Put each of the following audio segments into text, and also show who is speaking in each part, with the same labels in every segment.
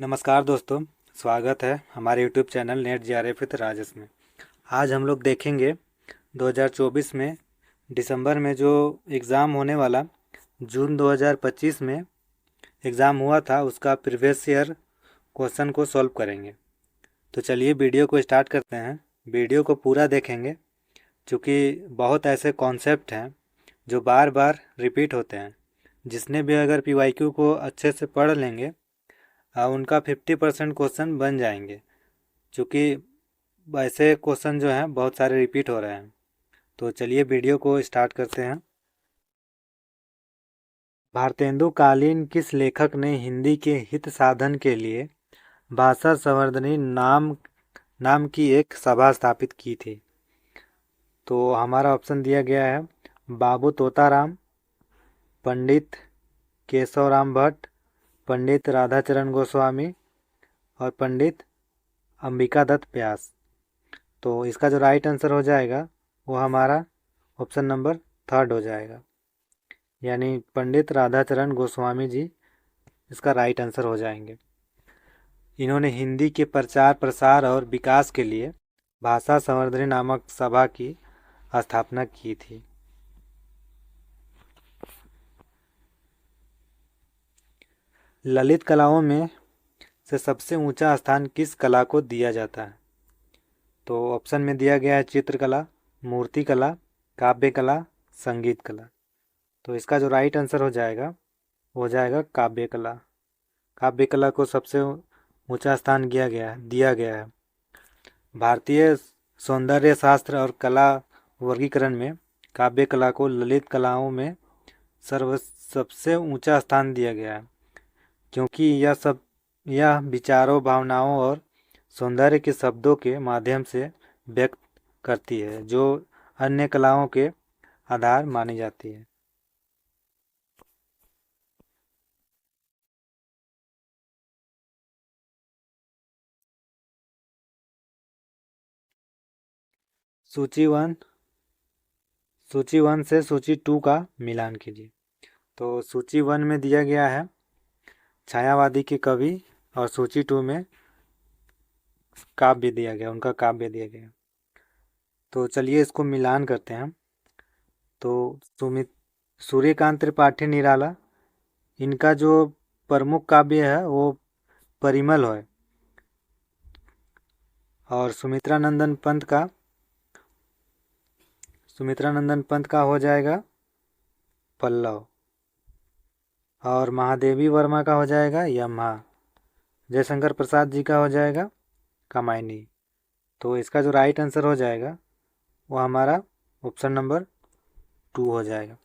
Speaker 1: नमस्कार दोस्तों, स्वागत है हमारे YouTube channel net GRF with Rajesh में। आज हम लोग देखेंगे 2024 में दिसंबर में जो एग्ज़ाम होने वाला जून 2025 में एग्ज़ाम हुआ था उसका प्रीवियस ईयर क्वेश्चन को सॉल्व करेंगे। तो चलिए वीडियो को स्टार्ट करते हैं। वीडियो को पूरा देखेंगे क्योंकि बहुत ऐसे कॉन्सेप्ट हैं जो बार बार रिपीट होते हैं। जिसने भी अगर पीवाईक्यू को अच्छे से पढ़ लेंगे उनका 50% क्वेश्चन बन जाएंगे, क्योंकि ऐसे क्वेश्चन जो हैं बहुत सारे रिपीट हो रहे हैं। तो चलिए वीडियो को स्टार्ट करते हैं। भारतेंदु कालीन किस लेखक ने हिंदी के हित साधन के लिए भाषा संवर्धनी नाम की एक सभा स्थापित की थी? तो हमारा ऑप्शन दिया गया है बाबू तोताराम, पंडित केशवराम भट्ट, पंडित राधाचरण गोस्वामी और पंडित अंबिका दत्त व्यास। तो इसका जो राइट आंसर हो जाएगा वो हमारा ऑप्शन नंबर 3 हो जाएगा, यानी पंडित राधाचरण गोस्वामी जी इसका राइट आंसर हो जाएंगे। इन्होंने हिंदी के प्रचार प्रसार और विकास के लिए भाषा संवर्धनी नामक सभा की स्थापना की थी। ललित कलाओं में से सबसे ऊंचा स्थान किस कला को दिया जाता है? तो ऑप्शन में दिया गया है चित्रकला, मूर्ति कला, काव्य कला, संगीत कला। तो इसका जो राइट आंसर हो जाएगा वो हो जाएगा काव्य कला। काव्य कला को सबसे ऊंचा स्थान दिया गया है। भारतीय सौंदर्य शास्त्र और कला वर्गीकरण में काव्य कला को ललित कलाओं में सबसे ऊंचा स्थान दिया गया है, क्योंकि यह विचारों, भावनाओं और सौंदर्य के शब्दों के माध्यम से व्यक्त करती है, जो अन्य कलाओं के आधार मानी जाती है। सूची वन से सूची 2 का मिलान कीजिए। तो सूची 1 में दिया गया है छायावादी के कवि और सूची 2 में उनका काव्य दिया गया। तो चलिए इसको मिलान करते हैं। तो सूर्यकांत त्रिपाठी निराला, इनका जो प्रमुख काव्य है वो परिमल है, और सुमित्रा नंदन पंत का हो जाएगा पल्लव, और महादेवी वर्मा का हो जाएगा यमहा, जयशंकर प्रसाद जी का हो जाएगा कामायनी। तो इसका जो राइट आंसर हो जाएगा वो हमारा ऑप्शन नंबर 2 हो जाएगा।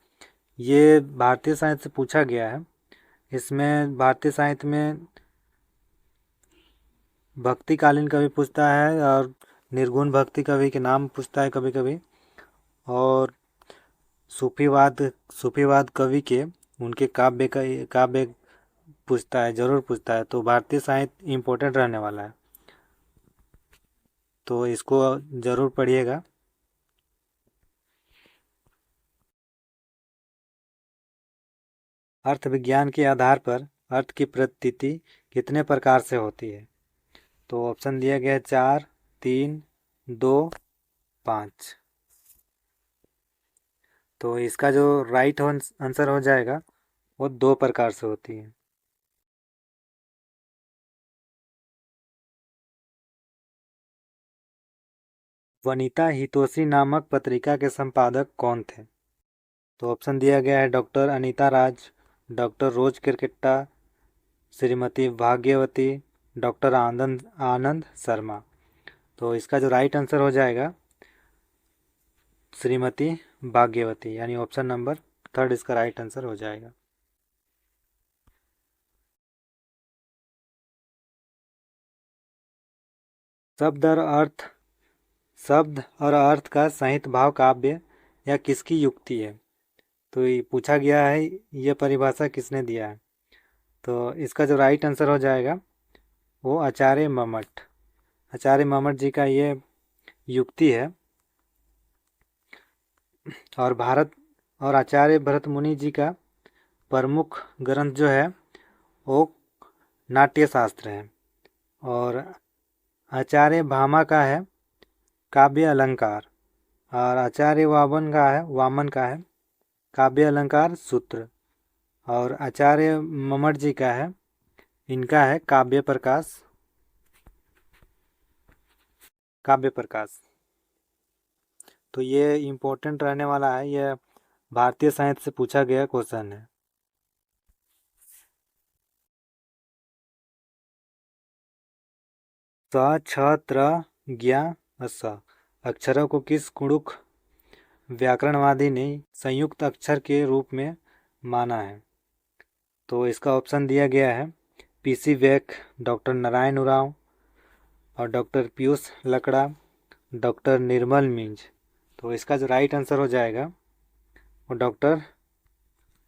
Speaker 1: ये भारतीय साहित्य से पूछा गया है। इसमें भारतीय साहित्य में भक्तिकालीन कवि पूछता है और निर्गुण भक्ति कवि के नाम पूछता है कभी कभी, और सूफीवाद कवि के उनके काव्य पूछता है, जरूर पूछता है। तो भारतीय साहित्य इम्पोर्टेंट रहने वाला है, तो इसको जरूर पढ़िएगा। अर्थ विज्ञान के आधार पर अर्थ की प्रतीति कितने प्रकार से होती है? तो ऑप्शन दिया गया है 4, 3, 2, 5। तो इसका जो राइट आंसर हो जाएगा वो 2 प्रकार से होती है। वनिता हितोषी नामक पत्रिका के संपादक कौन थे? तो ऑप्शन दिया गया है डॉक्टर अनीता राज, डॉक्टर रोज किरकिट्टा, श्रीमती भाग्यवती, डॉक्टर आनंद शर्मा। तो इसका जो राइट आंसर हो जाएगा श्रीमती भाग्यवती, यानी ऑप्शन नंबर 3 इसका राइट आंसर हो जाएगा। शब्द और अर्थ का सहित भाव काव्य या किसकी युक्ति है? तो ये पूछा गया है, ये परिभाषा किसने दिया है? तो इसका जो राइट आंसर हो जाएगा वो आचार्य मम्मट जी का ये युक्ति है। और आचार्य भरत मुनि जी का प्रमुख ग्रंथ जो है वो नाट्य शास्त्र है। और आचार्य भामा का है काव्य अलंकार। और आचार्य वामन का है काव्य अलंकार सूत्र। और आचार्य ममट जी का है, इनका है काव्य प्रकाश। काव्य प्रकाश। तो ये इम्पोर्टेंट रहने वाला है, ये भारतीय साहित्य से पूछा गया क्वेश्चन है। स छ त्र ज्ञ स अक्षरों को किस कुड़ुक व्याकरणवादी ने संयुक्त अक्षर के रूप में माना है? तो इसका ऑप्शन दिया गया है पीसी वैक, डॉक्टर नारायण उरांव और डॉक्टर पीयूष लकड़ा, डॉक्टर निर्मल मिंज। तो इसका जो राइट आंसर हो जाएगा वो डॉक्टर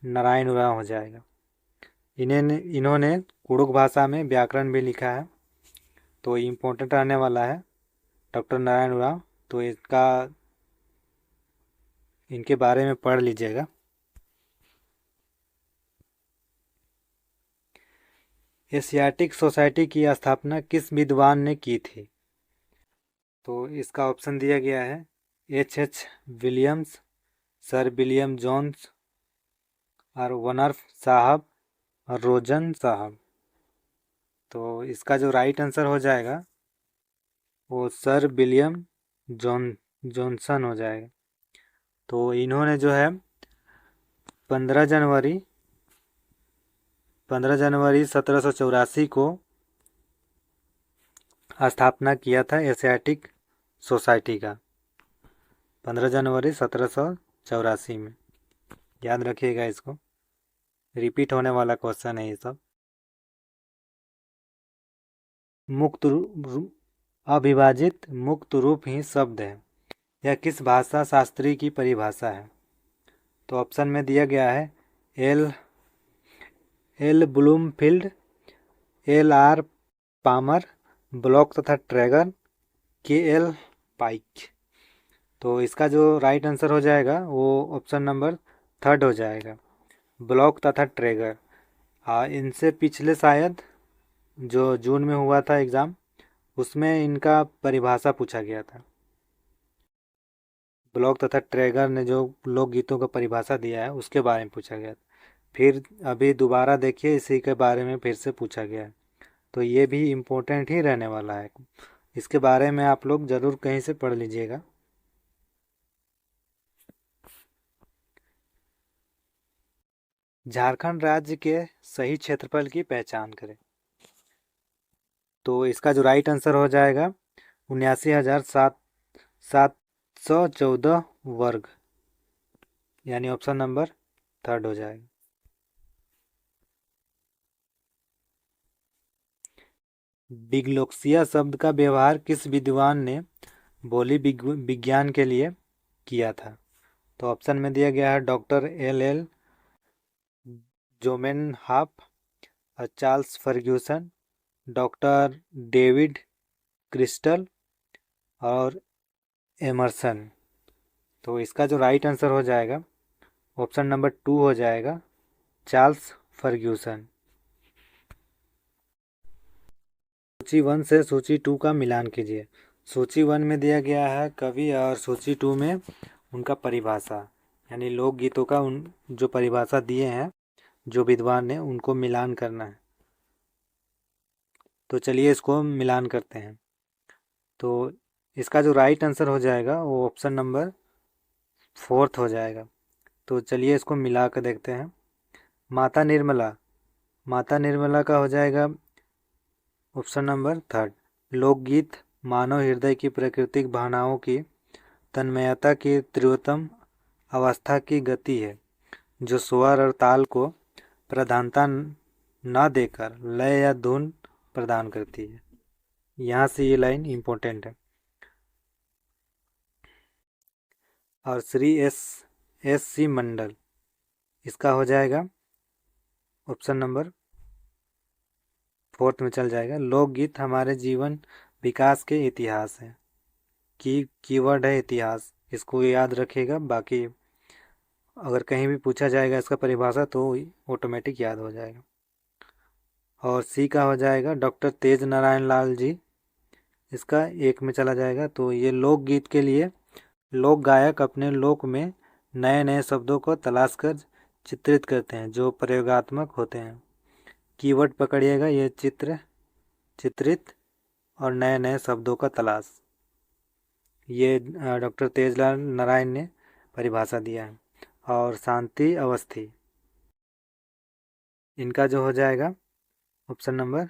Speaker 1: नारायण उरांव हो जाएगा। इन्होंने कुड़ुक भाषा में व्याकरण भी लिखा है, तो इम्पोर्टेंट रहने वाला है डॉक्टर नारायण उरांव। तो इनके बारे में पढ़ लीजिएगा। एशियाटिक सोसाइटी की स्थापना किस विद्वान ने की थी? तो इसका ऑप्शन दिया गया है H Williams, sir William Jones और वनर्फ साहब और रोजन साहब। तो इसका जो राइट आंसर हो जाएगा वो सर विलियम जॉनसन हो जाएगा। तो इन्होंने जो है 15 जनवरी 1784 को स्थापना किया था एशियाटिक सोसाइटी का, 15 जनवरी 1784 में। याद रखिएगा, इसको रिपीट होने वाला क्वेश्चन है ये सब। अविभाजित मुक्त रूप ही शब्द है, यह किस भाषा शास्त्री की परिभाषा है? तो ऑप्शन में दिया गया है L Bloomfield, L R Palmer, Bloch तथा ट्रैगर, के एल पाइक। तो इसका जो राइट आंसर हो जाएगा वो ऑप्शन नंबर 3 हो जाएगा, ब्लॉक तथा ट्रैगर। इनसे पिछले शायद जो जून में हुआ था एग्ज़ाम, उसमें इनका परिभाषा पूछा गया था। ब्लॉक तथा ट्रैगर ने जो लोकगीतों का परिभाषा दिया है उसके बारे में पूछा गया था। फिर अभी दोबारा देखिए, इसी के बारे में फिर से पूछा गया है। तो ये भी इम्पोर्टेंट ही रहने वाला है, इसके बारे में आप लोग ज़रूर कहीं से पढ़ लीजिएगा। झारखंड राज्य के सही क्षेत्रफल की पहचान करें। तो इसका जो राइट आंसर हो जाएगा 79,714 वर्ग, यानी ऑप्शन नंबर 3 हो जाएगा। डिग्लोक्सिया शब्द का व्यवहार किस विद्वान ने बोली विज्ञान के लिए किया था? तो ऑप्शन में दिया गया है doctor L Zamenhof, Charles Fergusson, doctor David Crystal और एमरसन। तो इसका जो राइट आंसर हो जाएगा ऑप्शन नंबर 2 हो जाएगा, चार्ल्स फर्ग्यूसन। सूची 1 से सूची 2 का मिलान कीजिए। सूची 1 में दिया गया है कवि और सूची 2 में उनका परिभाषा, यानी लोकगीतों का जो परिभाषा दिए हैं जो विद्वान ने, उनको मिलान करना है। तो चलिए इसको मिलान करते हैं। तो इसका जो राइट आंसर हो जाएगा वो ऑप्शन नंबर 4 हो जाएगा। तो चलिए इसको मिला कर देखते हैं। माता निर्मला का हो जाएगा ऑप्शन नंबर 3। लोकगीत मानव हृदय की प्राकृतिक भावनाओं की तन्मयता की तीव्रतम अवस्था की गति है, जो स्वर और ताल को प्रधानता न देकर लय या धुन प्रदान करती है। यहाँ से ये लाइन इम्पोर्टेंट है। और श्री एस सी मंडल, इसका हो जाएगा ऑप्शन नंबर 4 में चल जाएगा। लोकगीत हमारे जीवन विकास के इतिहास है। कीवर्ड है इतिहास, इसको याद रखिएगा। बाकी अगर कहीं भी पूछा जाएगा इसका परिभाषा तो ऑटोमेटिक याद हो जाएगा। और सी का हो जाएगा डॉक्टर तेज नारायण लाल जी, इसका एक में चला जाएगा। तो ये लोकगीत के लिए लोक गायक अपने लोक में नए नए शब्दों को तलाश कर चित्रित करते हैं जो प्रयोगात्मक होते हैं। कीवर्ड पकड़िएगा, ये चित्रित और नए नए शब्दों का तलाश, ये डॉक्टर तेजलाल नारायण ने परिभाषा दिया है। और शांति अवस्थी, इनका जो हो जाएगा ऑप्शन नंबर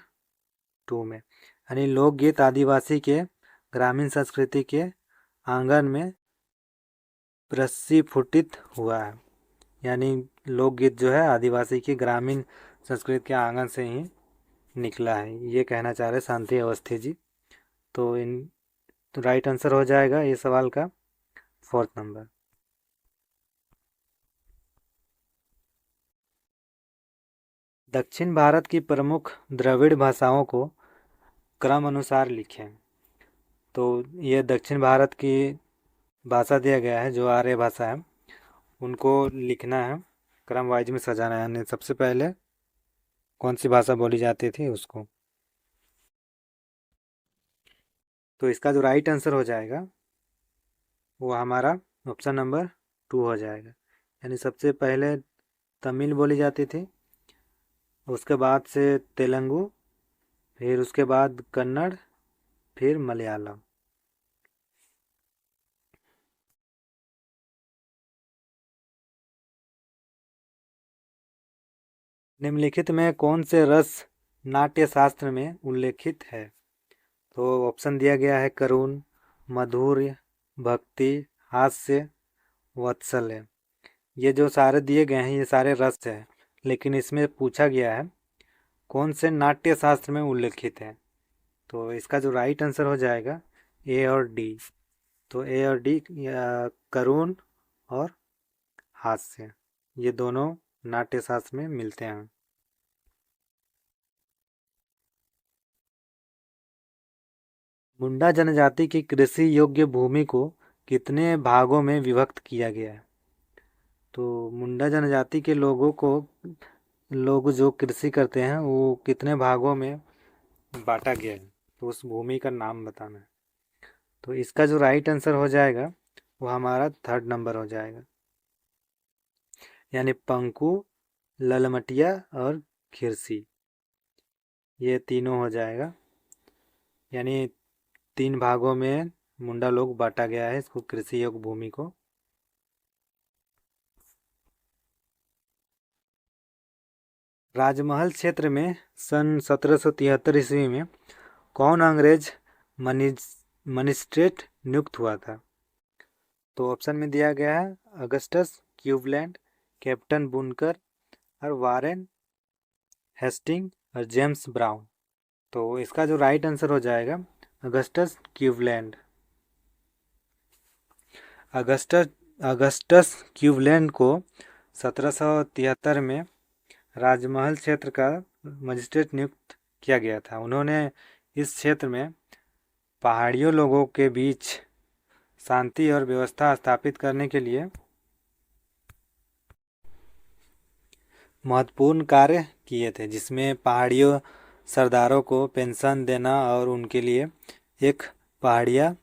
Speaker 1: 2 में, यानी लोकगीत आदिवासी के ग्रामीण संस्कृति के आंगन में प्रस्फुटित हुआ है। यानी लोकगीत जो है आदिवासी की ग्रामीण संस्कृति के आंगन से ही निकला है, ये कहना चाह रहे शांति अवस्थी जी। तो राइट आंसर हो जाएगा ये सवाल का 4th नंबर। दक्षिण भारत की प्रमुख द्रविड़ भाषाओं को क्रम अनुसार लिखें। तो ये दक्षिण भारत की भाषा दिया गया है, जो आर्य भाषा है, उनको लिखना है, क्रम वाइज में सजाना है, यानी सबसे पहले कौन सी भाषा बोली जाती थी उसको। तो इसका जो राइट आंसर हो जाएगा वो हमारा ऑप्शन नंबर 2 हो जाएगा। यानी सबसे पहले तमिल बोली जाती थी, उसके बाद से तेलुगु, फिर उसके बाद कन्नड़, फिर मलयालम। निम्नलिखित में कौन से रस नाट्य शास्त्र में उल्लेखित है। तो ऑप्शन दिया गया है करुण, माधुर्य, भक्ति, हास्य, वात्सल्य। ये जो सारे दिए गए हैं ये सारे रस हैं, लेकिन इसमें पूछा गया है कौन से नाट्य शास्त्र में उल्लेखित है। तो इसका जो राइट आंसर हो जाएगा ए और डी। तो ए और डी, करुण और हास्य, ये दोनों नाट्य शास्त्र में मिलते हैं। मुंडा जनजाति की कृषि योग्य भूमि को कितने भागों में विभक्त किया गया है। तो मुंडा जनजाति के लोग जो कृषि करते हैं वो कितने भागों में बांटा गया है, तो उस भूमि का नाम बताना है। तो इसका जो राइट आंसर हो जाएगा वो हमारा 3rd नंबर हो जाएगा, यानी पंकु, ललमटिया और खिरसी, ये तीनों हो जाएगा। यानी 3 भागों में मुंडा लोग बांटा गया है इसको, कृषि योग्य भूमि को। राजमहल क्षेत्र में सन 1773 ईस्वी में कौन अंग्रेज मजिस्ट्रेट नियुक्त हुआ था। तो ऑप्शन में दिया गया है अगस्टस क्लीवलैंड, कैप्टन बुनकर और वारेन हेस्टिंग और जेम्स ब्राउन। तो इसका जो राइट आंसर हो जाएगा अगस्टस क्लीवलैंड। अगस्टस क्लीवलैंड को 1773 में राजमहल क्षेत्र का मजिस्ट्रेट नियुक्त किया गया था। उन्होंने इस क्षेत्र में पहाड़ियों लोगों के बीच शांति और व्यवस्था स्थापित करने के लिए महत्वपूर्ण कार्य किए थे, जिसमें पहाड़ियों सरदारों को पेंशन देना और उनके लिए एक पहाड़िया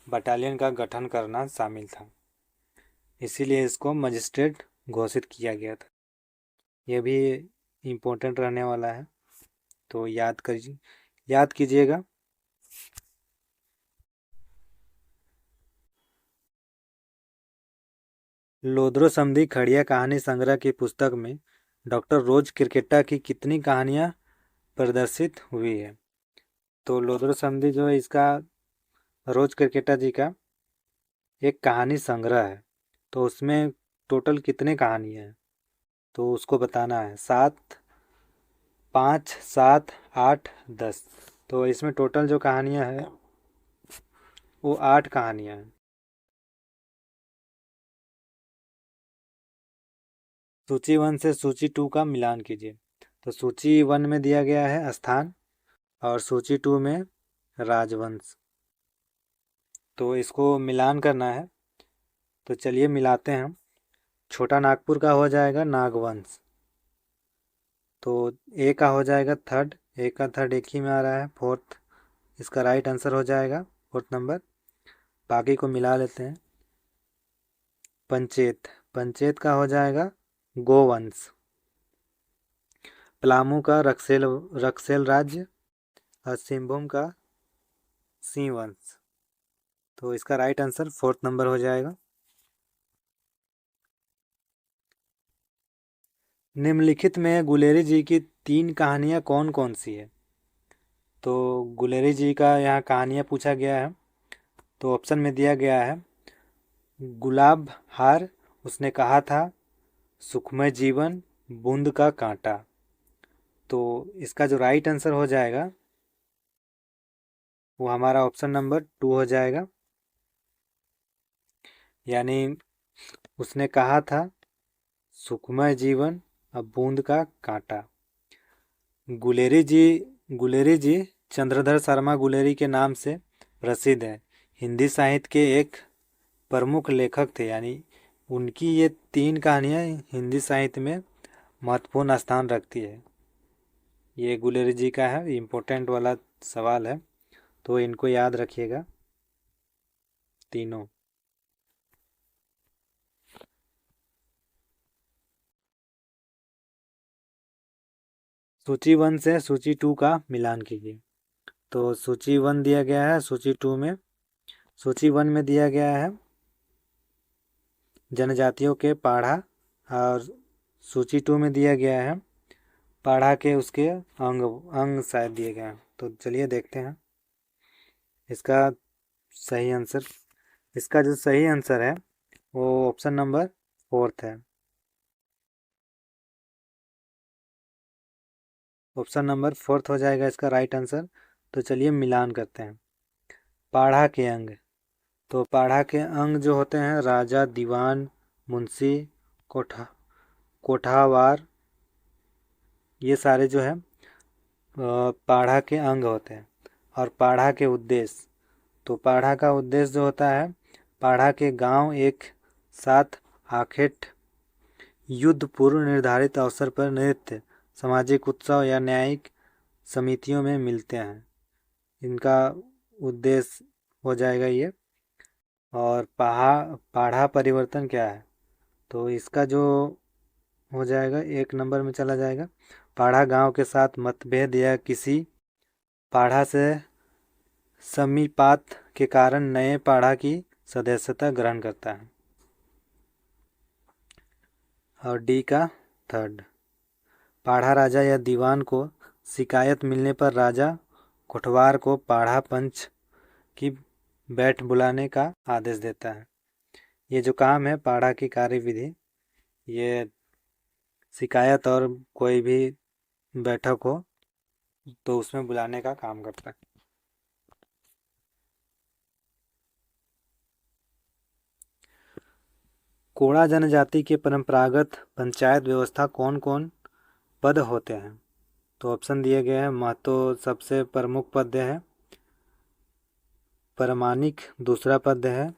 Speaker 1: बटालियन का गठन करना शामिल था। इसीलिए इसको मजिस्ट्रेट घोषित किया गया था। यह भी इम्पोर्टेंट रहने वाला है, तो याद कीजिएगा। लोद्रो समधी खड़िया कहानी संग्रह की पुस्तक में डॉक्टर रोज क्रिकेटा की कितनी कहानियाँ प्रदर्शित हुई है। तो लोद्रो समधी जो है इसका रोज क्रिकेटा जी का एक कहानी संग्रह है, तो उसमें टोटल कितने कहानियाँ हैं तो उसको बताना है। 7, 5, 7, 8, 10। तो इसमें टोटल जो कहानियाँ हैं वो 8 कहानियाँ हैं। सूची 1 से सूची 2 का मिलान कीजिए। तो सूची 1 में दिया गया है स्थान और सूची 2 में राजवंश, तो इसको मिलान करना है। तो चलिए मिलाते हैं। छोटा नागपुर का हो जाएगा नागवंश, तो ए का हो जाएगा थर्ड, ए का थर्ड एक ही में आ रहा है, फोर्थ इसका राइट आंसर हो जाएगा, फोर्थ नंबर। बाकी को मिला लेते हैं। पंचेत, पंचेत का हो जाएगा गोवंश। पलामू का रक्सेल राज्य और सिंहभूम का सिंह वंश। तो इसका राइट आंसर फोर्थ नंबर हो जाएगा। निम्नलिखित में गुलेरी जी की 3 कहानियाँ कौन कौन सी है? तो गुलेरी जी का यहाँ कहानियाँ पूछा गया है। तो ऑप्शन में दिया गया है गुलाब हार, उसने कहा था, सुखमय जीवन, बूंद का कांटा। तो इसका जो राइट आंसर हो जाएगा वो हमारा ऑप्शन नंबर 2 हो जाएगा। यानी उसने कहा था सुखमय जीवन अब बूंद का कांटा। गुलेरी जी चंद्रधर शर्मा गुलेरी के नाम से प्रसिद्ध है। हिंदी साहित्य के एक प्रमुख लेखक थे। यानी उनकी ये 3 कहानियाँ हिंदी साहित्य में महत्वपूर्ण स्थान रखती है। ये गुलेरी जी का है, इम्पोर्टेंट वाला सवाल है, तो इनको याद रखिएगा तीनों। सूची 1 से सूची 2 का मिलान कीजिए। तो सूची 1 दिया गया है, सूची 2 में, सूची 1 में दिया गया है जनजातियों के पाढ़ा, और सूची 2 में दिया गया है पाढ़ा के उसके अंग अंग शायद दिए गए हैं। तो चलिए देखते हैं इसका सही आंसर। इसका जो सही आंसर है वो ऑप्शन नंबर 4 है। ऑप्शन नंबर 4 हो जाएगा इसका राइट आंसर। तो चलिए मिलान करते हैं। पाढ़ा के अंग, तो पाढ़ा के अंग जो होते हैं राजा, दीवान, मुंशी, कोठावार, ये सारे जो है पाढ़ा के अंग होते हैं। और पाढ़ा के उद्देश्य, तो पाढ़ा का उद्देश्य जो होता है, पाढ़ा के गांव एक साथ आखेट युद्ध पूर्व निर्धारित अवसर पर नृत्य, सामाजिक उत्सव या न्यायिक समितियों में मिलते हैं, इनका उद्देश्य हो जाएगा ये। और पाढ़ा परिवर्तन क्या है? तो इसका जो हो जाएगा 1 नंबर में चला जाएगा। पाढ़ा गांव के साथ मतभेद या किसी पाढ़ा से समीपात के कारण नए पाढ़ा की सदस्यता ग्रहण करता है। और डी का थर्ड, पाढ़ा राजा या दीवान को शिकायत मिलने पर राजा कोटवार को पाढ़ा पंच की बैठ बुलाने का आदेश देता है। ये जो काम है पाढ़ा की कार्यविधि, ये शिकायत और कोई भी बैठक हो तो उसमें बुलाने का काम करता है। कोड़ा जनजाति के परंपरागत पंचायत व्यवस्था कौन कौन पद होते हैं? तो ऑप्शन दिए गए हैं। महतो सबसे प्रमुख पद है, परमानिक दूसरा पद है,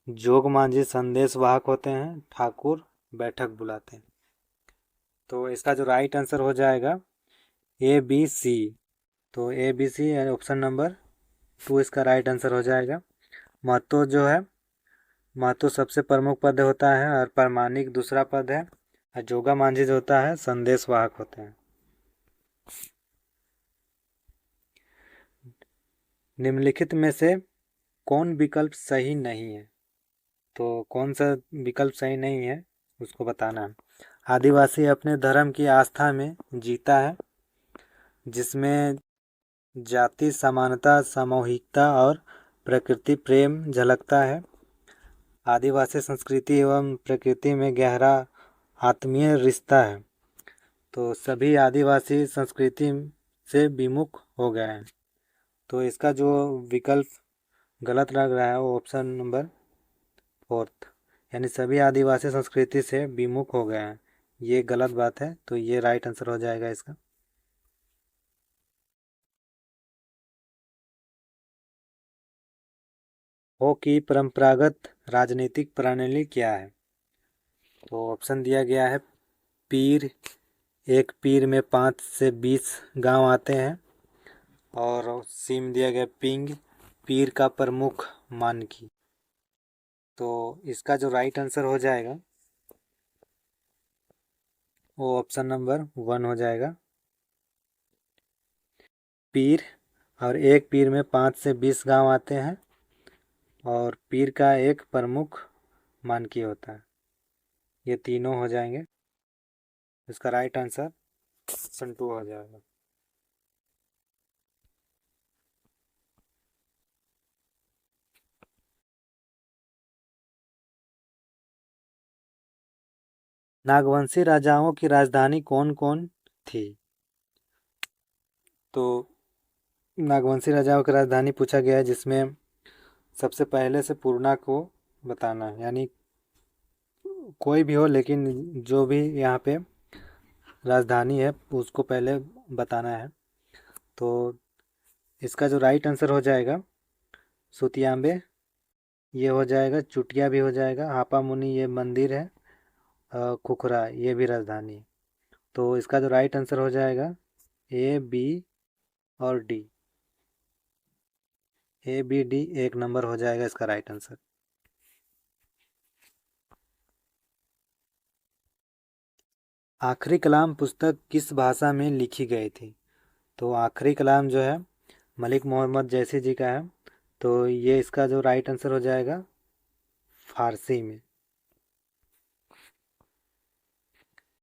Speaker 1: जोग मांझी संदेश वाहक होते हैं, ठाकुर बैठक बुलाते हैं। तो इसका जो राइट आंसर हो जाएगा ए बी सी। तो A B C option number 2 इसका राइट आंसर हो जाएगा। महतो जो है, महतो सबसे प्रमुख पद होता है और परमानिक दूसरा पद है, और जोगा मांझी जो होता है संदेश वाहक होते हैं। निम्नलिखित में से कौन विकल्प सही नहीं है? तो कौन सा विकल्प सही नहीं है उसको बताना है। आदिवासी अपने धर्म की आस्था में जीता है, जिसमें जाति समानता, सामूहिकता और प्रकृति प्रेम झलकता है। आदिवासी संस्कृति एवं प्रकृति में गहरा आत्मीय रिश्ता है। तो सभी आदिवासी संस्कृति से विमुख हो गए हैं। तो इसका जो विकल्प गलत लग रहा है वो ऑप्शन नंबर 4, यानी सभी आदिवासी संस्कृति से विमुख हो गए हैं, ये गलत बात है। तो ये राइट आंसर हो जाएगा इसका। हो की परंपरागत राजनीतिक प्रणाली क्या है? तो ऑप्शन दिया गया है पीर, एक पीर में 5 से 20 गांव आते हैं। और सी में दिया गया पिंग, पीर का प्रमुख मानकी। तो इसका जो राइट आंसर हो जाएगा वो ऑप्शन नंबर 1 हो जाएगा। पीर, और एक पीर में 5 से 20 गांव आते हैं और पीर का एक प्रमुख मानकी होता है। ये तीनों हो जाएंगे। इसका राइट आंसर ऑप्शन 2 हो जाएगा। नागवंशी राजाओं की राजधानी कौन कौन थी? तो नागवंशी राजाओं की राजधानी पूछा गया है, जिसमें सबसे पहले से पूर्णा को बताना है, यानी कोई भी हो लेकिन जो भी यहाँ पे राजधानी है उसको पहले बताना है। तो इसका जो राइट आंसर हो जाएगा सुतियांबे, ये हो जाएगा। चुटिया भी हो जाएगा। हापा मुनि ये मंदिर है। खुखरा ये भी राजधानी है। तो इसका जो राइट आंसर हो जाएगा ए, बी और डी। ए, बी, डी 1 नंबर हो जाएगा इसका राइट आंसर। आखिरी कलाम पुस्तक किस भाषा में लिखी गई थी? तो आखिरी कलाम जो है मलिक मोहम्मद जैसी जी का है। तो ये इसका जो राइट आंसर हो जाएगा फारसी में।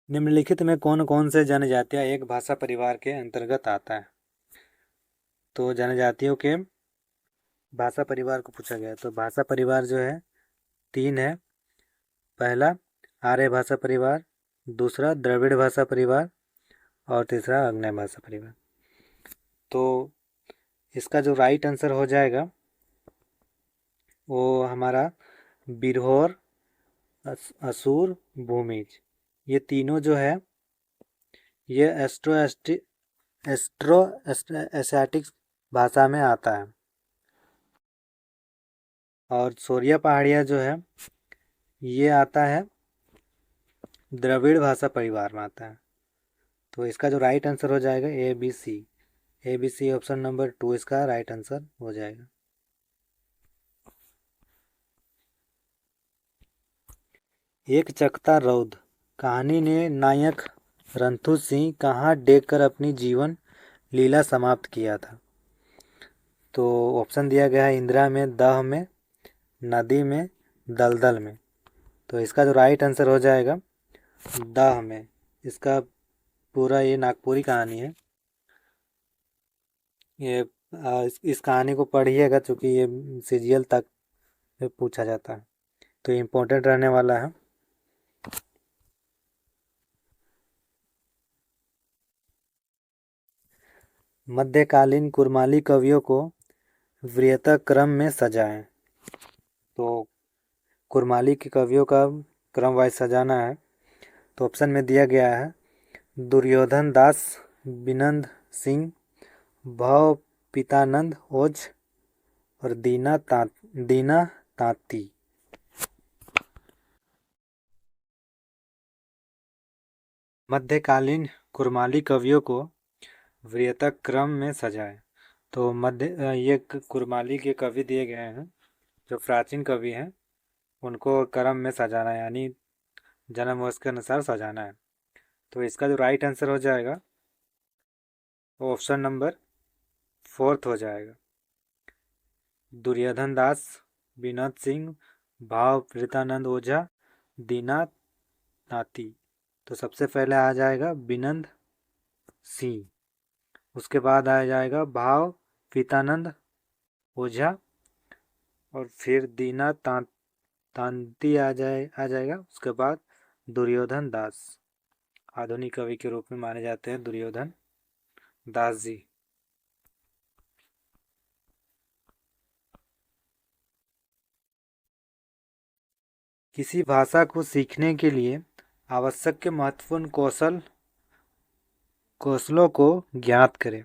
Speaker 1: निम्नलिखित में कौन कौन से जनजातियाँ एक भाषा परिवार के अंतर्गत आता है? तो जनजातियों के भाषा परिवार को पूछा गया। तो भाषा परिवार जो है 3 है। पहला आर्य भाषा परिवार, दूसरा द्रविड़ भाषा परिवार और तीसरा आग्नेय भाषा परिवार। तो इसका जो राइट आंसर हो जाएगा वो हमारा बिरहोर, असुर, भूमिज, ये तीनों जो है ये एस्ट्रो एशियाटिक भाषा में आता है। और सोरिया पहाड़िया जो है ये आता है द्रविड़ भाषा परिवार में आता है। तो इसका जो राइट आंसर हो जाएगा ए, बी, सी। ए, बी, सी ऑप्शन नंबर 2 इसका राइट आंसर हो जाएगा। एक चकता रौद कहानी ने नायक रंथू सिंह कहाँ डेग कर अपनी जीवन लीला समाप्त किया था? तो ऑप्शन दिया गया है इंदिरा में, दह में, नदी में, दलदल में। तो इसका जो राइट आंसर हो जाएगा दह में। इसका पूरा ये नागपुरी कहानी है। ये इस कहानी को पढ़िएगा क्योंकि ये सीरियल तक में पूछा जाता है, तो इम्पोर्टेंट रहने वाला है। मध्यकालीन कुरमाली कवियों को वरीयता क्रम में सजाएं। तो कुरमाली के कवियों का क्रम वाइज सजाना है। तो ऑप्शन में दिया गया है दुर्योधन दास, बिनंद सिंह, भव पितानंद ओझ और दीना तांती। मध्यकालीन कुरमाली कवियों को वरीयता क्रम में सजाएं। तो ये कुरमाली के कवि दिए गए हैं जो प्राचीन कवि हैं, उनको क्रम में सजाना है, यानी जन्म वर्ष के अनुसार सजाना है। तो इसका जो राइट आंसर हो जाएगा वो ऑप्शन नंबर 4 हो जाएगा। दुर्योधन दास, विनोद सिंह, भाव प्रीतानंद ओझा, दीना नाती। तो सबसे पहले आ जाएगा बिनंद सिंह, उसके बाद आ जाएगा भाव प्रीतानंद ओझा और फिर तांती आ जाएगा। उसके बाद दुर्योधन दास, आधुनिक कवि के रूप में माने जाते हैं दुर्योधन दास जी। किसी भाषा को सीखने के लिए आवश्यक महत्वपूर्ण कौशलों को ज्ञात करें।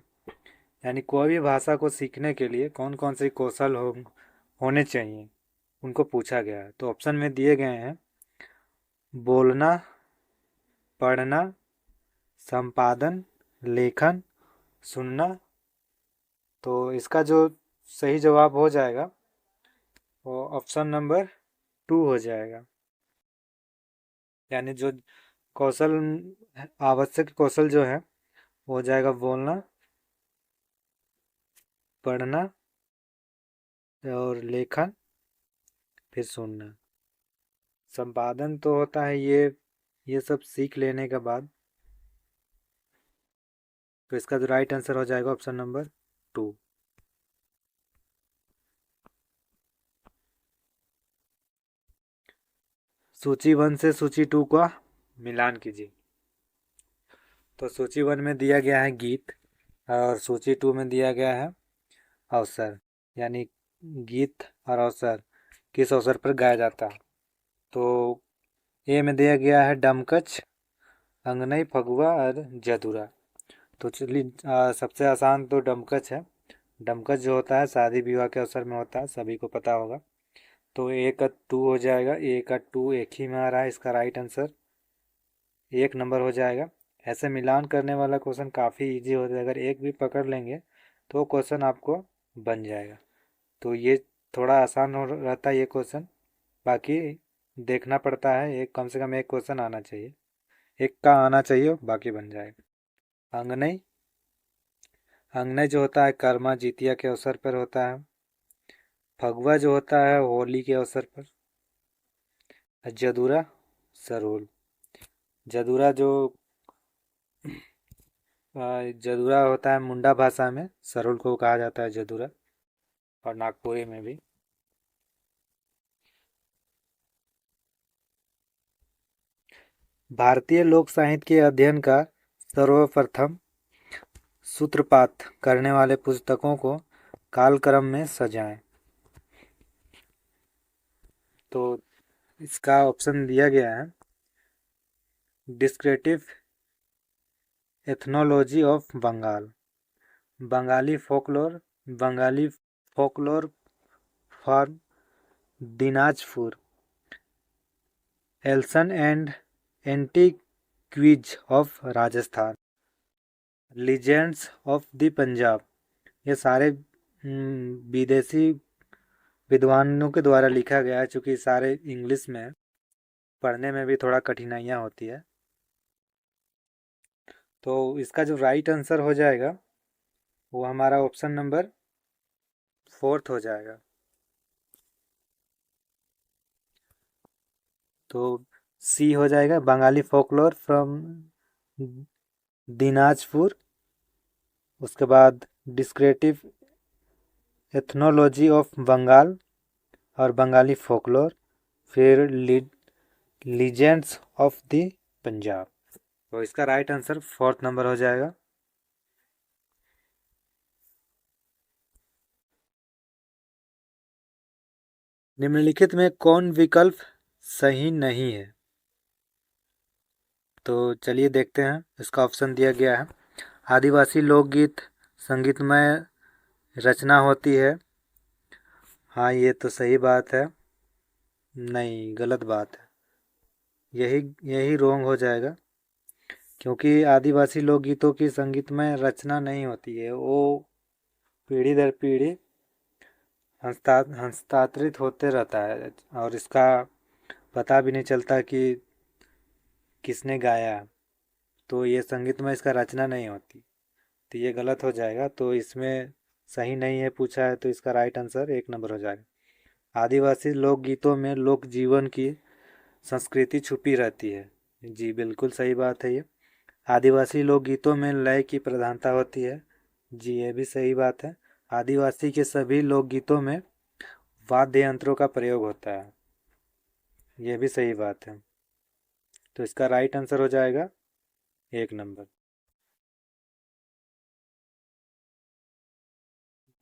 Speaker 1: यानी कोई भी भाषा को सीखने के लिए कौन कौन से कौशल होने चाहिए उनको पूछा गया है। तो ऑप्शन में दिए गए हैं बोलना, पढ़ना, संपादन, लेखन, सुनना। तो इसका जो सही जवाब हो जाएगा वो ऑप्शन नंबर 2 हो जाएगा। यानी जो कौशल, आवश्यक कौशल जो है वो हो जाएगा बोलना, पढ़ना और लेखन, फिर सुनना। संपादन तो होता है ये सब सीख लेने के बाद। तो इसका जो राइट आंसर हो जाएगा ऑप्शन नंबर 2। सूची 1 से सूची 2 का मिलान कीजिए। तो सूची 1 में दिया गया है गीत और सूची 2 में दिया गया है अवसर। यानी गीत और अवसर किस अवसर पर गाया जाता है। तो ए में दिया गया है डमकच, अंगनई, फगुआ और जदुरा। तो चलिए सबसे आसान तो डमकच है। डमकच जो होता है शादी विवाह के अवसर में होता है, सभी को पता होगा। तो ए का 2 हो जाएगा, ए का 2 एक ही में आ रहा है, इसका राइट आंसर 1 नंबर हो जाएगा। ऐसे मिलान करने वाला क्वेश्चन काफ़ी इजी होता है, अगर एक भी पकड़ लेंगे तो क्वेश्चन आपको बन जाएगा। तो ये थोड़ा आसान हो रहता है ये क्वेश्चन। बाकी देखना पड़ता है, एक कम से कम एक क्वेश्चन आना चाहिए, एक का आना चाहिए, बाकी बन जाएगा। अंगनई, अंगनई जो होता है कर्मा जितिया के अवसर पर होता है। फगुआ जो होता है होली के अवसर पर। जदुरा सरोल, जदुरा जो जदुरा होता है मुंडा भाषा में, सरोल को कहा जाता है जदुरा, और नागपुरी में भी। भारतीय लोक साहित्य के अध्ययन का सर्वप्रथम सूत्रपात करने वाले पुस्तकों को कालक्रम में सजाएं। तो इसका ऑप्शन दिया गया है descriptive ethnology of Bengal, Bengali folklore, Bengali folklore for Dinajpur, एल्सन and antiquities of Rajasthan, legends of the Punjab. ये सारे विदेशी विद्वानों के द्वारा लिखा गया है, चूँकि सारे इंग्लिश में है, पढ़ने में भी थोड़ा कठिनाइयाँ होती है। तो इसका जो राइट आंसर हो जाएगा वो हमारा ऑप्शन नंबर 4 हो जाएगा। तो सी हो जाएगा बंगाली फोकलोर फ्रॉम दिनाजपुर। उसके बाद डिस्क्रिप्टिव एथनोलॉजी ऑफ बंगाल और बंगाली फोकलोर, फिर लीजेंड्स ऑफ द पंजाब। तो इसका राइट आंसर 4 नंबर हो जाएगा। निम्नलिखित में कौन विकल्प सही नहीं है। तो चलिए देखते हैं। इसका ऑप्शन दिया गया है आदिवासी लोकगीत संगीतमय रचना होती है। हाँ, ये तो सही बात है। नहीं, गलत बात है, यही यही रॉन्ग हो जाएगा, क्योंकि आदिवासी लोकगीतों की संगीतमय रचना नहीं होती है, वो पीढ़ी दर पीढ़ी हस्तांतरित होते रहता है और इसका पता भी नहीं चलता कि किसने गाया। तो ये संगीतमय इसका रचना नहीं होती, तो ये गलत हो जाएगा। तो इसमें सही नहीं है पूछा है, तो इसका राइट आंसर 1 नंबर हो जाएगा। आदिवासी लोकगीतों में लोक जीवन की संस्कृति छुपी रहती है। जी बिल्कुल सही बात है ये। आदिवासी लोकगीतों में लय की प्रधानता होती है। जी ये भी सही बात है। आदिवासी के सभी लोकगीतों में वाद्य यंत्रों का प्रयोग होता है। ये भी सही बात है। तो इसका राइट आंसर हो जाएगा 1 नंबर।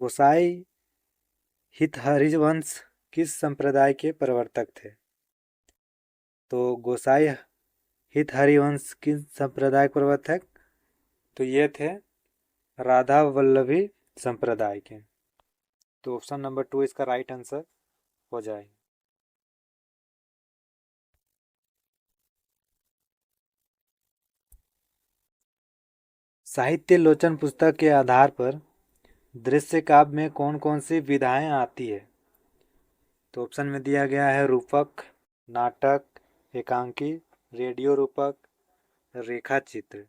Speaker 1: गोसाई हित हरिवंश किस संप्रदाय के प्रवर्तक थे। तो गोसाई हित हरिवंश किस संप्रदाय के प्रवर्तक, तो ये थे राधा वल्लभी संप्रदाय के। तो ऑप्शन नंबर 2 इसका राइट आंसर हो जाए। साहित्य लोचन पुस्तक के आधार पर दृश्य काव्य में कौन कौन सी विधाएं आती है? तो ऑप्शन में दिया गया है रूपक, नाटक, एकांकी, रेडियो रूपक, रेखा चित्र।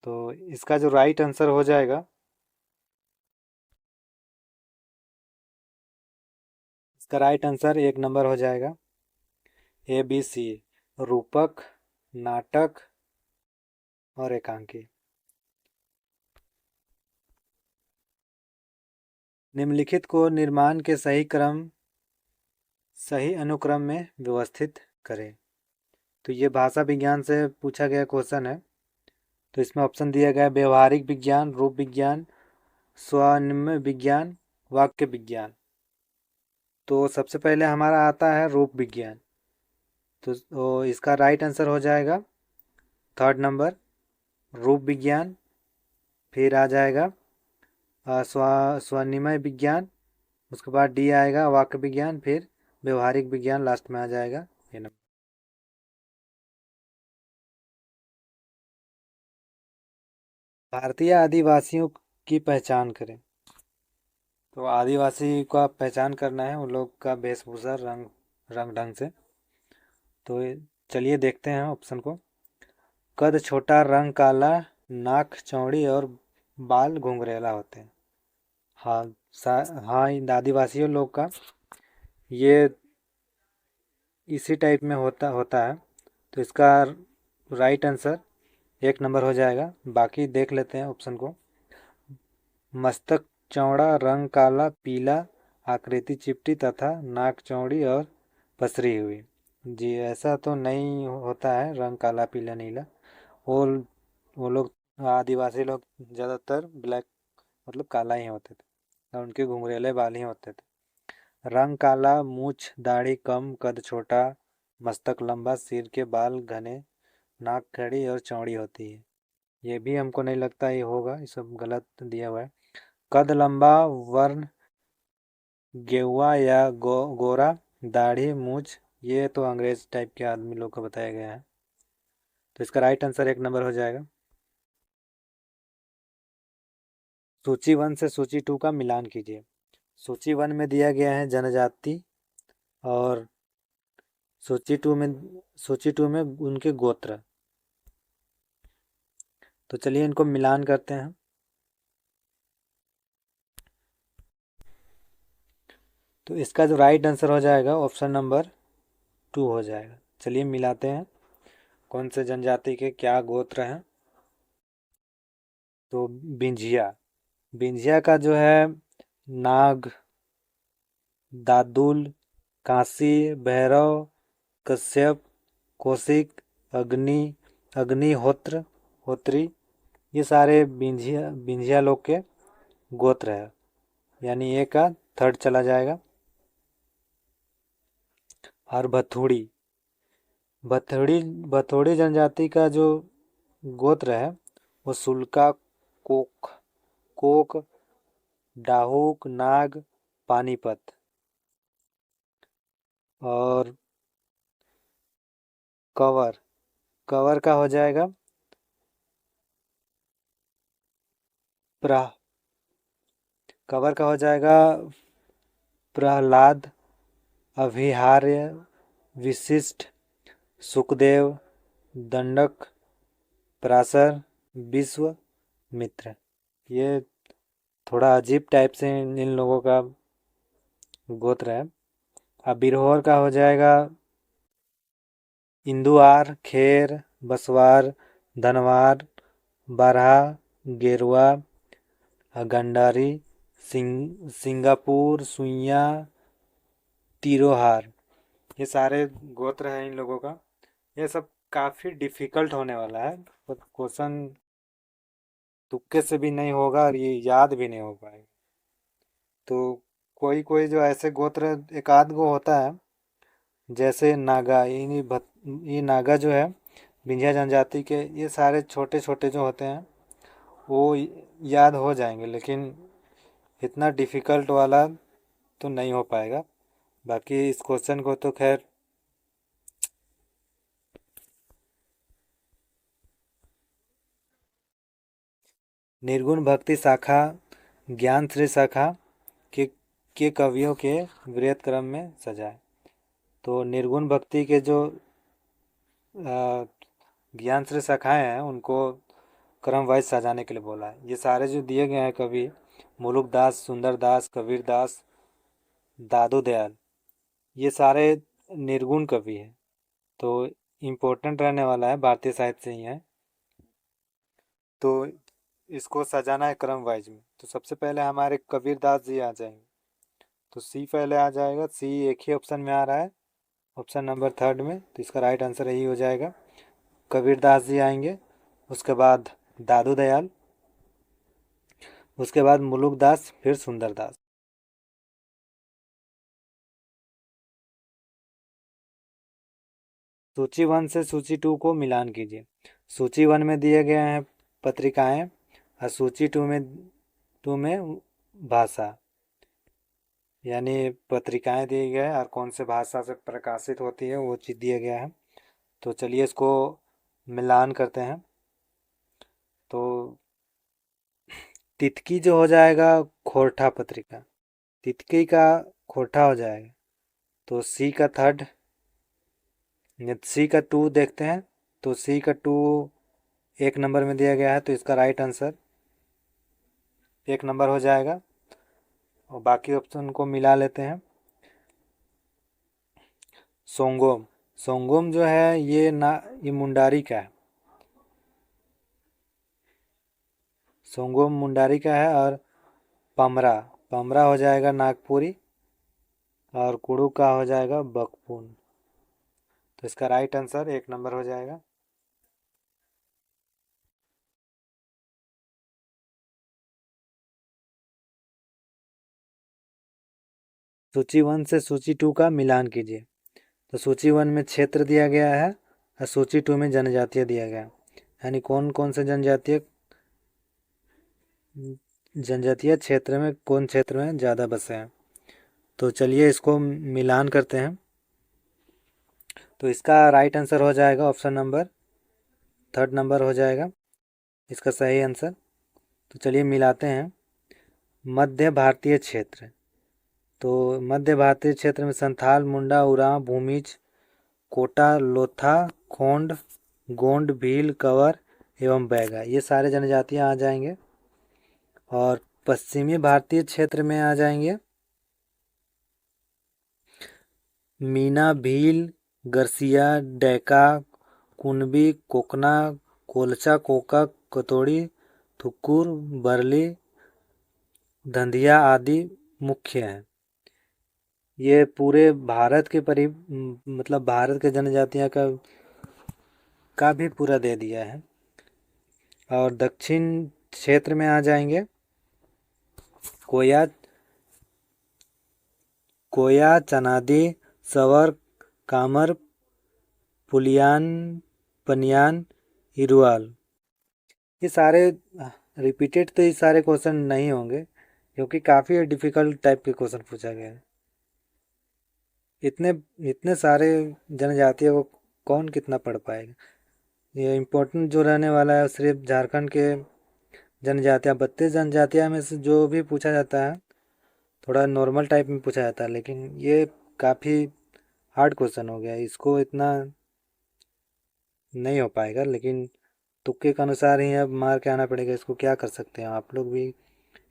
Speaker 1: तो इसका जो राइट आंसर हो जाएगा, इसका राइट आंसर 1 नंबर हो जाएगा ABC, रूपक, नाटक और एकांकी। निम्नलिखित को निर्माण के सही अनुक्रम में व्यवस्थित करें। तो ये भाषा विज्ञान से पूछा गया क्वेश्चन है। तो इसमें ऑप्शन दिया गया है व्यवहारिक विज्ञान, रूप विज्ञान, स्वनिम्न विज्ञान, वाक्य विज्ञान। तो सबसे पहले हमारा आता है रूप विज्ञान। तो इसका राइट आंसर हो जाएगा 3rd नंबर रूप विज्ञान। फिर आ जाएगा स्वनिमय विज्ञान, उसके बाद डी आएगा वाक्य विज्ञान, फिर व्यवहारिक विज्ञान लास्ट में आ जाएगा ये नंबर। भारतीय आदिवासियों की पहचान करें। तो आदिवासी का पहचान करना है, उन लोग का वेशभूषा, रंग ढंग से। तो चलिए देखते हैं ऑप्शन को। कद छोटा, रंग काला, नाक चौड़ी और बाल घुंघरेला होते हैं। हाँ, हाँ, इन आदिवासियों लोग का ये इसी टाइप में होता है। तो इसका राइट आंसर 1 नंबर हो जाएगा। बाकी देख लेते हैं ऑप्शन को। मस्तक चौड़ा, रंग काला पीला, आकृति चिपटी तथा नाक चौड़ी और पसरी हुई। जी ऐसा तो नहीं होता है, रंग काला पीला नीला। वो वो लोग आदिवासी लोग ज़्यादातर ब्लैक, मतलब काला ही होते थे और उनके घुंघरेले बाल ही होते थे। रंग काला, मूछ दाढ़ी कम, कद छोटा, मस्तक लंबा, सिर के बाल घने, नाक खड़ी और चौड़ी होती है। ये भी हमको नहीं लगता ये होगा, ये सब गलत दिया हुआ है। कद लंबा, वर्ण गेहुआ या गोरा, दाढ़ी मूछ, ये तो अंग्रेज टाइप के आदमी लोग को बताया गया है। तो इसका राइट आंसर 1 नंबर हो जाएगा। सूची 1 से सूची 2 का मिलान कीजिए। सूची 1 में दिया गया है जनजाति और सूची 2 में उनके गोत्र। तो चलिए इनको मिलान करते हैं। तो इसका जो राइट आंसर हो जाएगा ऑप्शन नंबर 2 हो जाएगा। चलिए मिलाते हैं कौन से जनजाति के क्या गोत्र हैं। तो बिंझिया का जो है नाग, दादुल, काशी, भैरव, कश्यप, कौशिक, अग्निहोत्र, होत्री, ये सारे बिंझिया लोग के गोत्र है। यानी ए का 3rd चला जाएगा। और भथोड़ी जनजाति का जो गोत्र है वो सुल्का, कोक, डाहुक, नाग, पानीपत। और कवर का हो जाएगा कवर का हो जाएगा प्रहलाद, अभिहार्य, विशिष्ट, सुखदेव, दंडक, पराशर, विश्वामित्र। ये थोड़ा अजीब टाइप से इन लोगों का गोत्र है। अब बिरहोर का हो जाएगा इंदुआर, खेर, बसवार, धनवार, बारहा, गेरुआ, गंडारी, सिंगापुर, सुइया, तिरोहार। ये सारे गोत्र हैं इन लोगों का। ये सब काफ़ी डिफ़िकल्ट होने वाला है, क्वेश्चन तुक्के से भी नहीं होगा और ये याद भी नहीं हो पाएगा। तो कोई कोई जो ऐसे गोत्र एक आध गो होता है, जैसे नागा, ये नागा जो है विंध्या जनजाति के, ये सारे छोटे छोटे जो होते हैं वो याद हो जाएंगे, लेकिन इतना डिफ़िकल्ट वाला तो नहीं हो पाएगा। बाकी इस क्वेश्चन को तो खैर निर्गुण भक्ति शाखा ज्ञान श्री शाखा के कवियों के वृहत क्रम में सजाए। तो निर्गुण भक्ति के जो ज्ञान श्री शाखाएँ हैं उनको क्रम वाइज सजाने के लिए बोला है। ये सारे जो दिए गए हैं कवि मुलुक दास, सुंदर दास, कबीर दास, दादू दयाल, ये सारे निर्गुण कवि हैं। तो इम्पोर्टेंट रहने वाला है, भारतीय साहित्य से ही है। तो इसको सजाना है क्रम वाइज में। तो सबसे पहले हमारे कबीर दास जी आ जाएंगे। तो सी पहले आ जाएगा। सी एक ही ऑप्शन में आ रहा है, ऑप्शन नंबर 3 में। तो इसका राइट आंसर यही हो जाएगा, कबीर दास जी आएंगे। उसके बाद दादू दयाल, उसके बाद मुलुक दास, फिर सुंदर दास। सूची 1 से सूची 2 को मिलान कीजिए। सूची 1 में दिए गए हैं पत्रिकाएं और सूची 2 में भाषा, यानी पत्रिकाएं दिए गए हैं और कौन से भाषा से प्रकाशित होती है वो चीज़ दिया गया है। तो चलिए इसको मिलान करते हैं। तो तितकी जो हो जाएगा खोरठा पत्रिका, तितकी का खोरठा हो जाएगा। तो सी का 3rd, सी का 2 देखते हैं। तो सी का 2 1 नंबर में दिया गया है, तो इसका राइट आंसर 1 नंबर हो जाएगा। और बाकी ऑप्शन को मिला लेते हैं। सोंगोम, सोंगोम जो है ये मुंडारी का है। सोंगोम मुंडारी का है। और पमरा, पमरा हो जाएगा नागपुरी। और कुड़ू का हो जाएगा बकपुन। तो इसका राइट आंसर 1 नंबर हो जाएगा। सूची 1 से सूची 2 का मिलान कीजिए। तो सूची 1 में क्षेत्र दिया गया है और सूची 2 में जनजातीय दिया गया है। यानी कौन कौन से जनजातीय क्षेत्र में, कौन क्षेत्र में ज़्यादा बसे हैं। तो चलिए इसको मिलान करते हैं। तो इसका राइट आंसर हो जाएगा ऑप्शन नंबर 3rd नंबर हो जाएगा इसका सही आंसर। तो चलिए मिलाते हैं। मध्य भारतीय क्षेत्र, तो मध्य भारतीय क्षेत्र में संथाल, मुंडा, उरांव, भूमिज, कोटा, लोथा, खोंड, गोंड, भील, कंवर एवं बैगा, ये सारे जनजातियां आ जाएंगे। और पश्चिमी भारतीय क्षेत्र में आ जाएंगे मीना, भील, गरसिया, डैका, कुनबी, कोकना, कोलचा, कोका, कतोड़ी, थुक्कुर, बरली, धंधिया आदि मुख्य हैं। ये पूरे भारत के मतलब भारत के जनजातियां का भी पूरा दे दिया है। और दक्षिण क्षेत्र में आ जाएंगे कोया, चनादी, सवर, कामर, पुलियान, पनियान, इरुआल। ये सारे रिपीटेड तो ये सारे क्वेश्चन नहीं होंगे, क्योंकि काफ़ी डिफ़िकल्ट टाइप के क्वेश्चन पूछा गया है। इतने इतने सारे जनजातियों को कौन कितना पढ़ पाएगा। ये इम्पोर्टेंट जो रहने वाला है सिर्फ झारखंड के जनजातियाँ, 32 जनजातियाँ में से जो भी पूछा जाता है थोड़ा नॉर्मल टाइप में पूछा जाता है, लेकिन ये काफ़ी हार्ड क्वेश्चन हो गया, इसको इतना नहीं हो पाएगा। लेकिन तुक्के के अनुसार ही अब मार के आना पड़ेगा, इसको क्या कर सकते हैं आप लोग भी,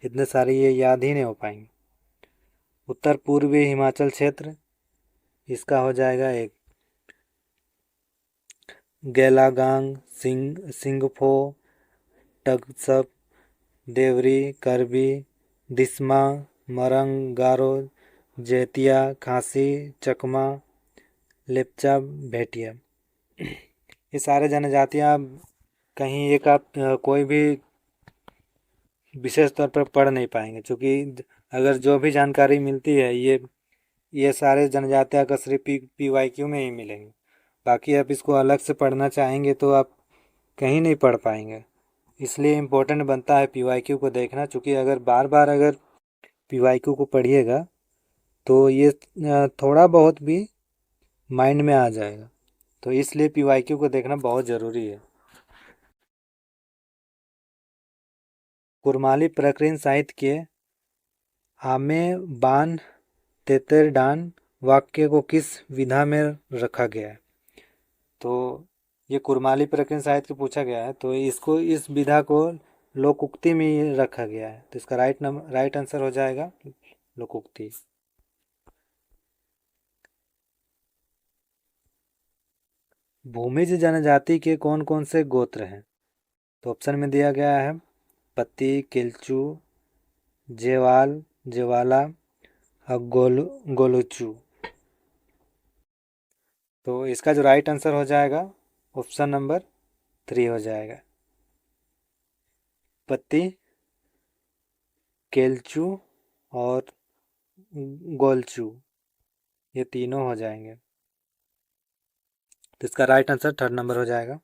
Speaker 1: इतने सारे ये याद ही नहीं हो पाएंगे। उत्तर पूर्वी हिमाचल क्षेत्र, इसका हो जाएगा 1। गेलागांग, सिंगफो, टगसप, देवरी, करबी, दिस्मा, मरंग, गारो, जैतिया, खासी, चकमा, लेप्चा, भेटिया, ये सारे जनजातियाँ कहीं एक आप कोई भी विशेष तौर पर पढ़ नहीं पाएंगे, क्योंकि अगर जो भी जानकारी मिलती है ये सारे जनजातियाँ का सिर्फ PYQ में ही मिलेंगे। बाकी आप इसको अलग से पढ़ना चाहेंगे तो आप कहीं नहीं पढ़ पाएंगे। इसलिए इम्पोर्टेंट बनता है PYQ को देखना, क्योंकि अगर बार बार अगर PYQ को पढ़िएगा तो ये थोड़ा बहुत भी माइंड में आ जाएगा। तो इसलिए PYQ को देखना बहुत ज़रूरी है। कुरमाली प्रकीर्ण साहित्य के आमे बान तेतरडान वाक्य को किस विधा में रखा गया है? तो ये कुरमाली प्रकीर्ण साहित्य पूछा गया है, तो इसको इस विधा को लोकोक्ति में ही रखा गया है। तो इसका राइट आंसर हो जाएगा लोकोक्ति। भूमिज जनजाति के कौन कौन से गोत्र हैं? तो ऑप्शन में दिया गया है पत्ती, किल्चू, जेवाल, जेवाला और गोलुचू। तो इसका जो राइट आंसर हो जाएगा ऑप्शन नंबर 3 हो जाएगा। पत्ती, केलचू और गोलचू, ये तीनों हो जाएंगे। तो इसका राइट आंसर 3rd नंबर हो जाएगा।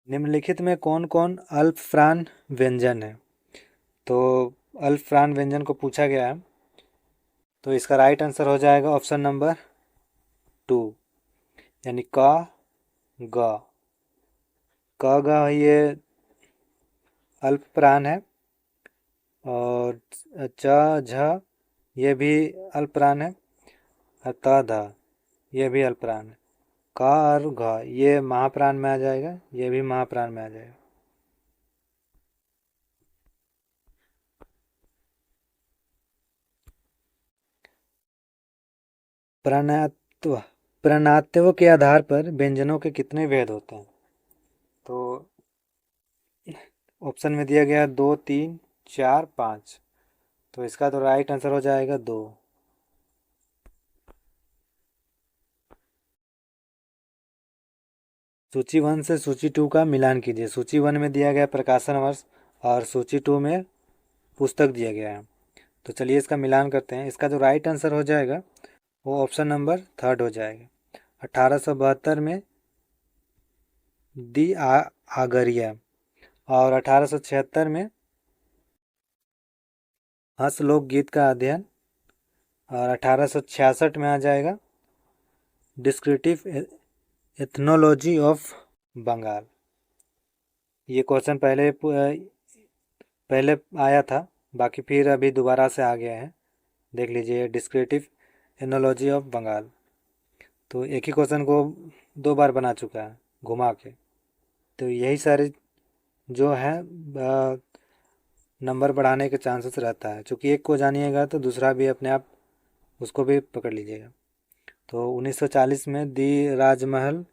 Speaker 1: निम्नलिखित में कौन कौन अल्पप्राण व्यंजन है? तो अल्पप्राण व्यंजन को पूछा गया है, तो इसका राइट आंसर हो जाएगा ऑप्शन नंबर 2, यानी क ग। क ग ये अल्पप्राण है, और च झ ये भी अल्पप्राण है, और त ध ये भी अल्पप्राण है। क और घ ये महाप्राण में आ जाएगा, ये भी महाप्राण में आ जाएगा। प्रणात्व प्रणात्व के आधार पर व्यंजनों के कितने भेद होते हैं? तो ऑप्शन में दिया गया 2, 3, 4, 5। तो इसका तो राइट आंसर हो जाएगा 2। सूची 1 से सूची 2 का मिलान कीजिए। सूची 1 में दिया गया प्रकाशन वर्ष और सूची 2 में पुस्तक दिया गया है। तो चलिए इसका मिलान करते हैं। इसका जो राइट आंसर हो जाएगा वो ऑप्शन नंबर 3rd हो जाएगा। 1872 में दी आगरिया, और 1876 में हंस लोक गीत का अध्ययन, और 1866 में आ जाएगा डिस्क्रिप्टिव एथनोलॉजी ऑफ बंगाल। ये क्वेश्चन पहले आया था, बाकी फिर अभी दोबारा से आ गया है। देख लीजिए डिस्क्रिप्टिव एथनोलॉजी ऑफ बंगाल। तो एक ही क्वेश्चन को 2 बार बना चुका है घुमा के। तो यही सारे जो है नंबर बढ़ाने के चांसेस रहता है, क्योंकि एक को जानिएगा तो दूसरा भी अपने आप उसको भी पकड़ लीजिएगा। तो 1940 में दी राजमहल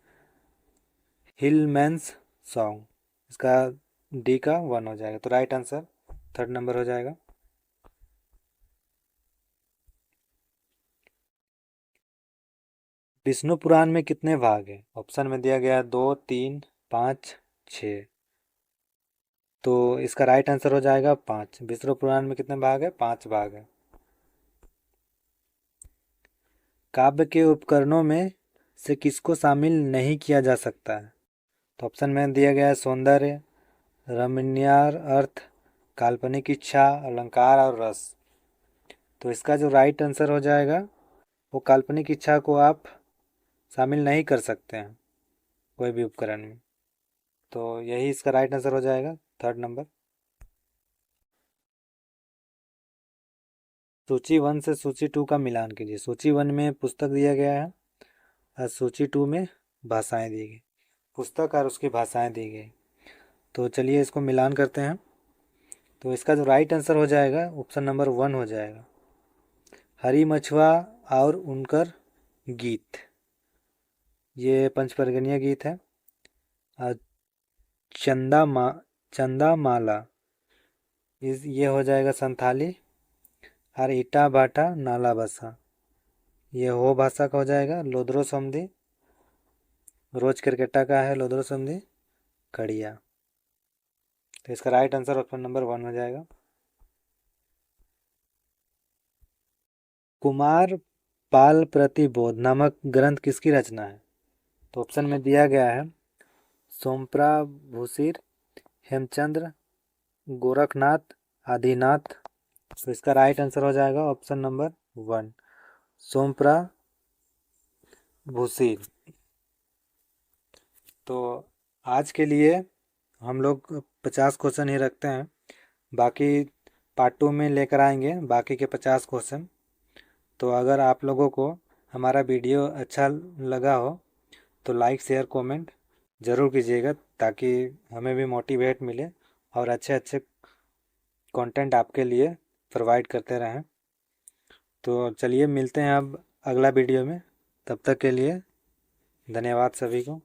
Speaker 1: हिलमैन्स सॉन्ग, इसका डी का 1 हो जाएगा। तो राइट आंसर 3rd नंबर हो जाएगा। विष्णु पुराण में कितने भाग हैं? ऑप्शन में दिया गया 2, 3, 5, 6। तो इसका राइट आंसर हो जाएगा 5। विष्णु पुराण में कितने भाग है? 5 भाग है। काव्य के उपकरणों में से किसको शामिल नहीं किया जा सकता है? तो ऑप्शन में दिया गया है सौंदर्य, रमणीय अर्थ, काल्पनिक इच्छा, अलंकार और रस। तो इसका जो राइट आंसर हो जाएगा वो काल्पनिक इच्छा को आप शामिल नहीं कर सकते हैं कोई भी उपकरण में। तो यही इसका राइट आंसर हो जाएगा 3rd नंबर। सूची 1 से सूची 2 का मिलान कीजिए। सूची 1 में पुस्तक दिया गया है और सूची 2 में भाषाएं दी गई, पुस्तक और उसकी भाषाएं दी गई। तो चलिए इसको मिलान करते हैं। तो इसका जो राइट आंसर हो जाएगा ऑप्शन नंबर 1 हो जाएगा, हरी मछुआ और उनकर गीत। ये पंचपर्गनीय गीत है। और चंदा माला ये हो जाएगा संथाली। और ईटा बाटा नाला बसा ये हो भाषा का हो जाएगा। लोद्रो समधी रोज क्रिकेटा का है, लोद्रो समधी खड़िया। तो इसका राइट आंसर ऑप्शन नंबर 1 हो जाएगा। कुमार पाल प्रतिबोध नामक ग्रंथ किसकी रचना है? तो ऑप्शन में दिया गया है सोमप्रा भूसिर, हेमचंद्र, गोरखनाथ, आदिनाथ। तो इसका राइट आंसर हो जाएगा ऑप्शन नंबर 1, सोमप्रा भूसिर। तो आज के लिए हम लोग 50 क्वेश्चन ही रखते हैं, बाकी पार्ट 2 में लेकर आएंगे बाकी के 50 क्वेश्चन। तो अगर आप लोगों को हमारा वीडियो अच्छा लगा हो तो लाइक शेयर कमेंट ज़रूर कीजिएगा, ताकि हमें भी मोटिवेट मिले और अच्छे अच्छे कंटेंट आपके लिए प्रोवाइड करते रहें। तो चलिए मिलते हैं अब अगला वीडियो में, तब तक के लिए धन्यवाद सभी को।